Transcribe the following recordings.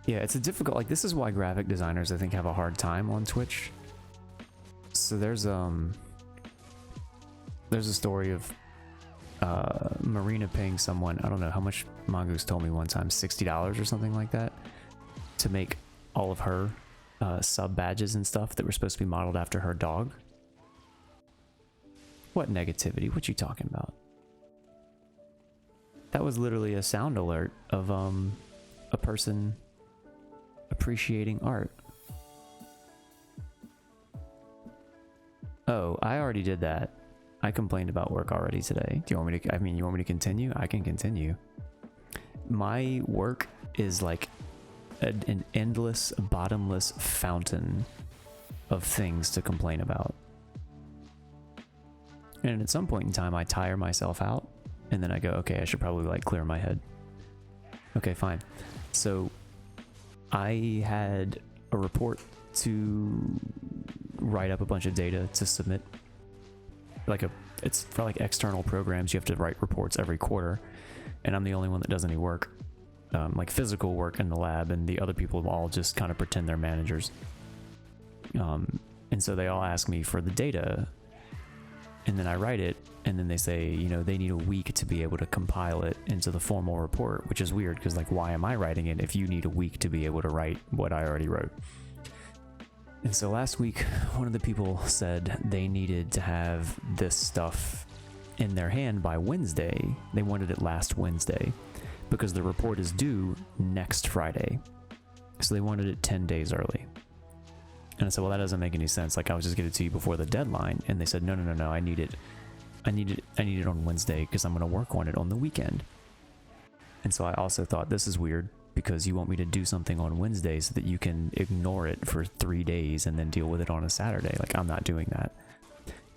Yeah, it's a difficult, like, this is why graphic designers, I think, have a hard time on Twitch. So there's a story of Marina paying someone, I don't know how much Mongoose told me one time, $60 or something like that, to make all of her sub badges and stuff that were supposed to be modeled after her dog. What negativity? What you talking about? That was literally a sound alert of a person appreciating art. Oh, I already did that. I complained about work already today. Do you want me to, you want me to continue? I can continue. My work is like an endless, bottomless fountain of things to complain about. And at some point in time, I tire myself out, and then I go, okay, I should probably like clear my head. Okay, fine. So I had a report to write up a bunch of data to submit. It's for like external programs, you have to write reports every quarter, and I'm the only one that does any work, like physical work in the lab, and the other people all just kind of pretend they're managers. And so they all ask me for the data, and then I write it, and then they say, you know, they need a week to be able to compile it into the formal report, which is weird because, like, why am I writing it if you need a week to be able to write what I already wrote? And so last week, one of the people said they needed to have this stuff in their hand by Wednesday. They wanted it last Wednesday because the report is due next Friday. So they wanted it 10 days early. And I said, well, that doesn't make any sense. Like, I was just going to you before the deadline. And they said, no, I need it on Wednesday because I'm going to work on it on the weekend. And so I also thought, this is weird because you want me to do something on Wednesday so that you can ignore it for 3 days and then deal with it on a Saturday. Like, I'm not doing that.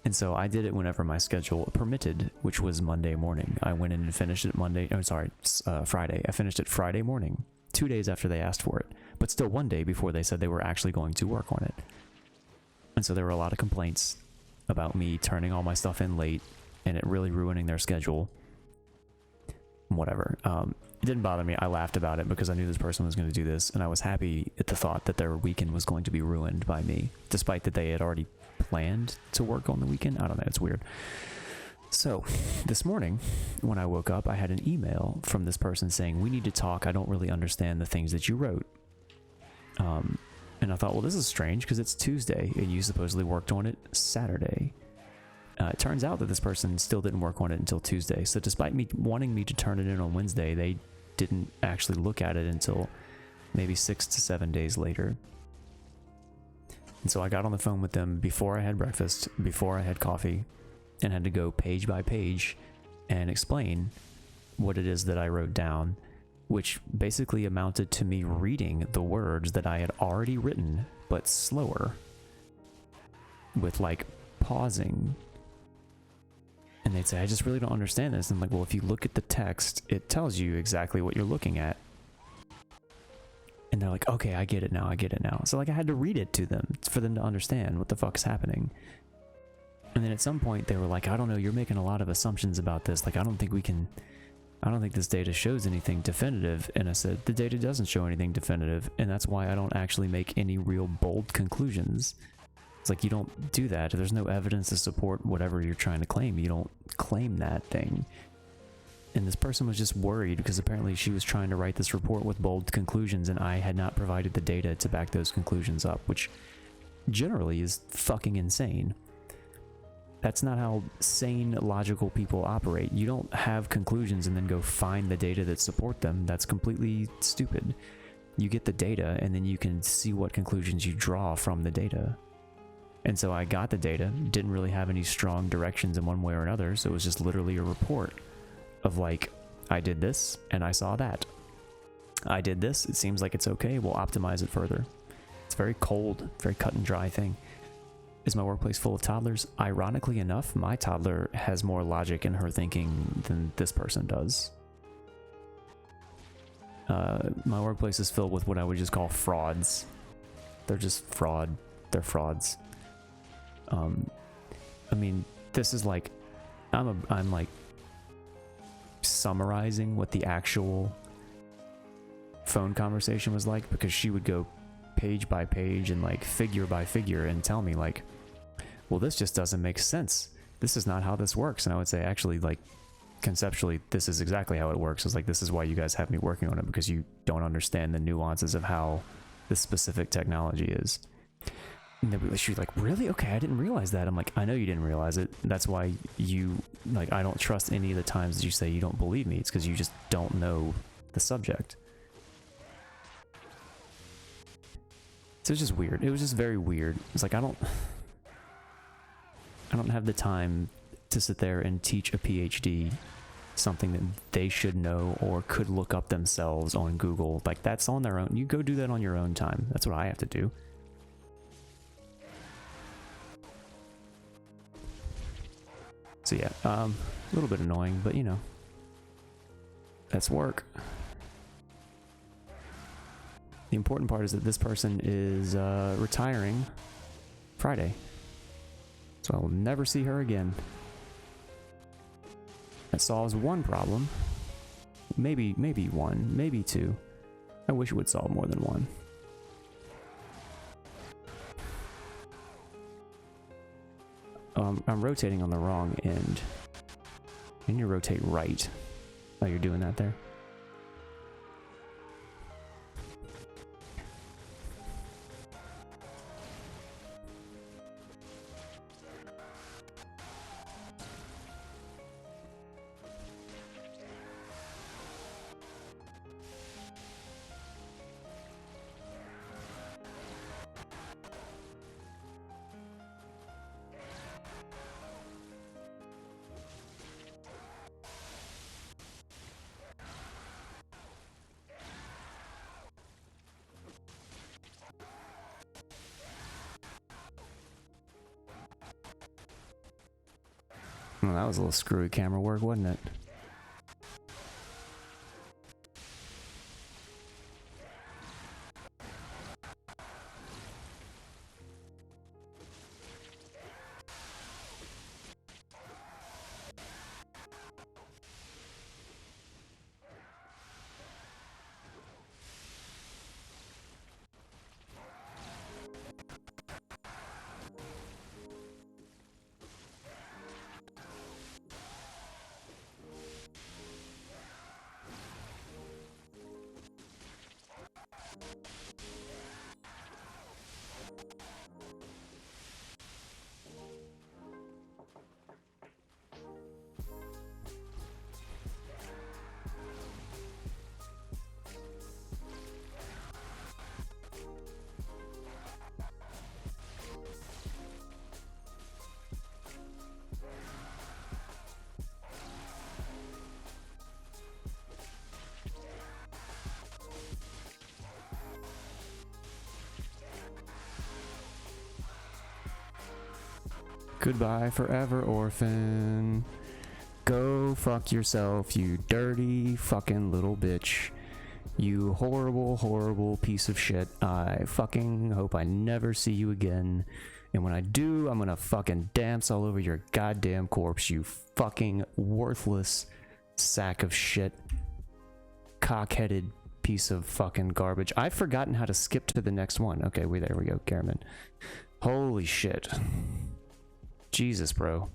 And so I did it whenever my schedule permitted, which was Monday morning. I went in and finished it Friday. I finished it Friday morning, 2 days after they asked for it, but still 1 day before they said they were actually going to work on it. And so there were a lot of complaints about me turning all my stuff in late and it really ruining their schedule. Whatever. It didn't bother me. I laughed about it because I knew this person was going to do this, and I was happy at the thought that their weekend was going to be ruined by me, despite that they had already planned to work on the weekend. I don't know. It's weird. So this morning when I woke up, I had an email from this person saying, we need to talk. I don't really understand the things that you wrote. And I thought, well, this is strange because it's Tuesday and you supposedly worked on it Saturday. It turns out that this person still didn't work on it until Tuesday. So despite me wanting me to turn it in on Wednesday, they didn't actually look at it until maybe 6 to 7 days later. And so I got on the phone with them before I had breakfast, before I had coffee, and had to go page by page and explain what it is that I wrote down, which basically amounted to me reading the words that I had already written, but slower, with like pausing. And they'd say, I just really don't understand this. And I'm like, well, if you look at the text, it tells you exactly what you're looking at. And they're like, okay, I get it now. So like I had to read it to them for them to understand what the fuck's happening. And then at some point they were like, I don't know, you're making a lot of assumptions about this. Like, I don't think this data shows anything definitive. And I said, the data doesn't show anything definitive. And that's why I don't actually make any real bold conclusions. It's like, you don't do that. There's no evidence to support whatever you're trying to claim. You don't claim that thing. And this person was just worried because apparently she was trying to write this report with bold conclusions and I had not provided the data to back those conclusions up, which generally is fucking insane. That's not how sane, logical people operate. You don't have conclusions and then go find the data that support them. That's completely stupid. You get the data and then you can see what conclusions you draw from the data. And so I got the data, didn't really have any strong directions in one way or another, so it was just literally a report of like, I did this and I saw that. I did this, it seems like it's okay, we'll optimize it further. It's very cold, very cut and dry thing. Is my workplace full of toddlers? Ironically enough, my toddler has more logic in her thinking than this person does. My workplace is filled with what I would just call frauds. They're just fraud. They're frauds. I mean, this is like, I'm like summarizing what the actual phone conversation was like, because she would go page by page and like figure by figure and tell me like, well, this just doesn't make sense. This is not how this works. And I would say, actually, like, conceptually, this is exactly how it works. It's like, this is why you guys have me working on it, because you don't understand the nuances of how this specific technology is. And then she was like, really? Okay, I didn't realize that. I'm like, I know you didn't realize it. That's why you, like, I don't trust any of the times that you say you don't believe me. It's because you just don't know the subject. So it's just weird. It was just very weird. It's like, I don't have the time to sit there and teach a PhD something that they should know or could look up themselves on Google. Like, that's on their own. You go do that on your own time. That's what I have to do. So yeah, a little bit annoying, but you know, that's work. The important part is that this person is retiring Friday. So I will never see her again. That solves one problem. Maybe one, maybe two. I wish it would solve more than one. I'm rotating on the wrong end. I need to rotate right. Oh, you're doing that there? Well, that was a little screwy camera work, wasn't it? Goodbye forever, orphan. Go fuck yourself, you dirty fucking little bitch. You horrible, horrible piece of shit. I fucking hope I never see you again. And when I do, I'm gonna fucking dance all over your goddamn corpse, you fucking worthless sack of shit. Cock-headed piece of fucking garbage. I've forgotten how to skip to the next one. Okay, there we go, Karaman. Holy shit. Jesus, bro.